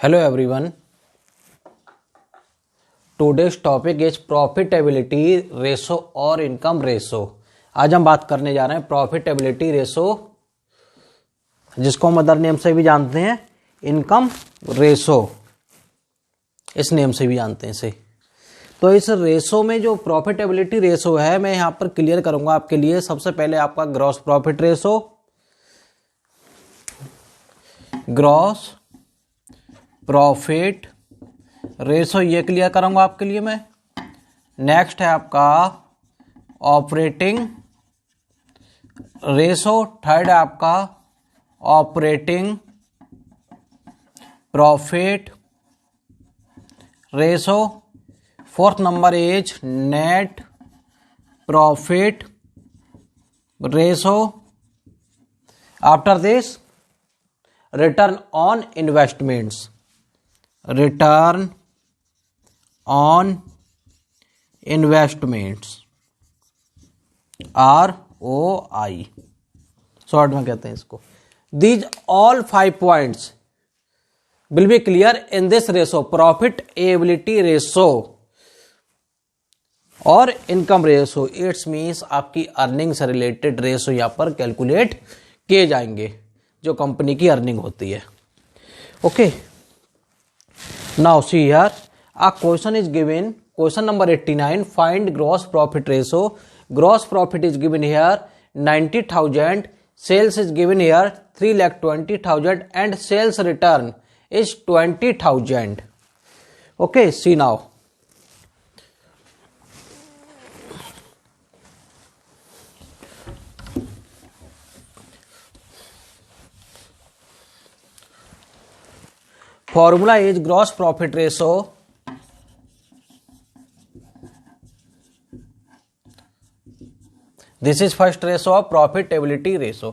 Hello everyone, today's topic is profitability ratio और income ratio. आज हम बात करने जा रहे हैं प्रॉफिटेबिलिटी रेशो, जिसको हम अदर नेम से भी जानते हैं इनकम रेशो, इस नेम से भी जानते हैं इसे। तो इस रेशो में जो प्रॉफिटेबिलिटी रेशो है, मैं यहाँ पर क्लियर करूंगा आपके लिए। सबसे पहले आपका gross profit ratio, gross profit ratio ये क्लियर करूंगा आपके लिए मैं। नेक्स्ट है आपका ऑपरेटिंग रेशो, थर्ड है आपका operating profit ratio, fourth number is net profit ratio. After this return on investments, return on investments, ROI short में कहते हैं इसको। These all 5 points will be clear in this ratio, profit ability ratio और income ratio. It's means आपकी earning से related ratio यहां पर calculate किए जाएंगे, जो कंपनी की अर्निंग होती है। Okay, now see here a question is given, question number 89, find gross profit ratio. Gross profit is given here 90,000, sales is given here 3,20,000 and sales return is 20,000. Okay, see now. Formula is gross profit ratio this is first ratio of profitability ratio.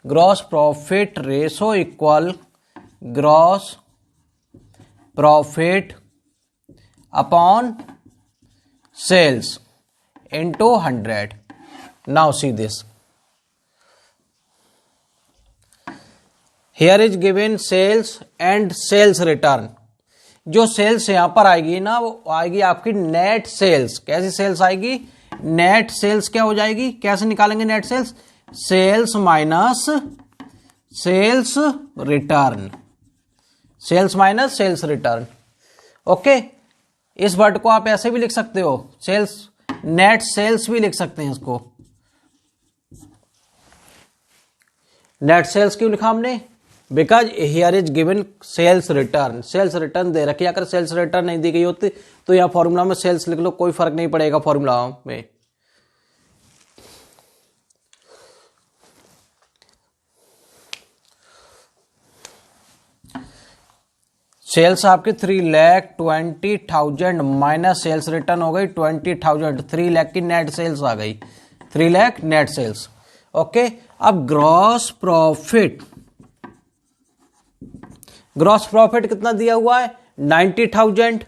Gross profit ratio equal gross profit upon sales into 100. Now see this, here is given sales and sales return. जो sales यहां पर आएगी ना, वो आएगी आपकी net sales. कैसी sales आएगी? नेट सेल्स क्या हो जाएगी? कैसे निकालेंगे net sales? Sales minus sales return, sales minus sales return. Okay, इस वर्ड को आप ऐसे भी लिख सकते हो, सेल्स नेट सेल्स भी लिख सकते हैं इसको। नेट सेल्स क्यों लिखा हमने? Because here is given sales return, sales return दे रखी। अगर सेल्स रिटर्न नहीं दी गई होती तो यहां फॉर्मूला में सेल्स लिख लो, कोई फर्क नहीं पड़ेगा फॉर्मूला में। सेल्स आपकी 3,20,000 माइनस सेल्स रिटर्न हो गई 20,000, 3 लाख की नेट सेल्स आ गई, 3 लाख नेट सेल्स। ओके, अब ग्रॉस प्रॉफिट, ग्रॉस प्रॉफिट कितना दिया हुआ है? 90,000।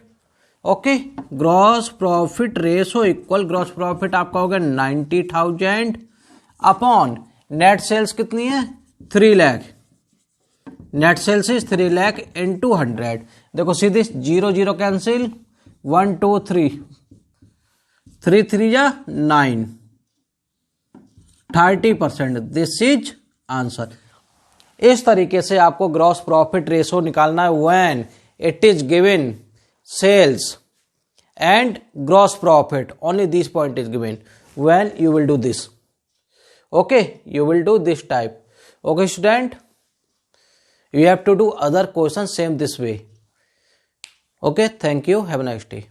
Okay, gross profit ratio equal gross profit आपका हो गया 90,000 अपॉन नेट सेल्स कितनी है? 3 lakh. Net sales is 3 lakh into 100। देखो सीधे 0 0 कैंसिल, 1 2 3 3 3 या 9, 30%। This is answer. इस तरीके से आपको ग्रॉस प्रॉफिट रेशो निकालना है when it is given sales and gross profit, only this point is given, when you will do this. Okay, you will do this type. Okay student, you have to do other questions same this way. Okay, thank you, have a nice day.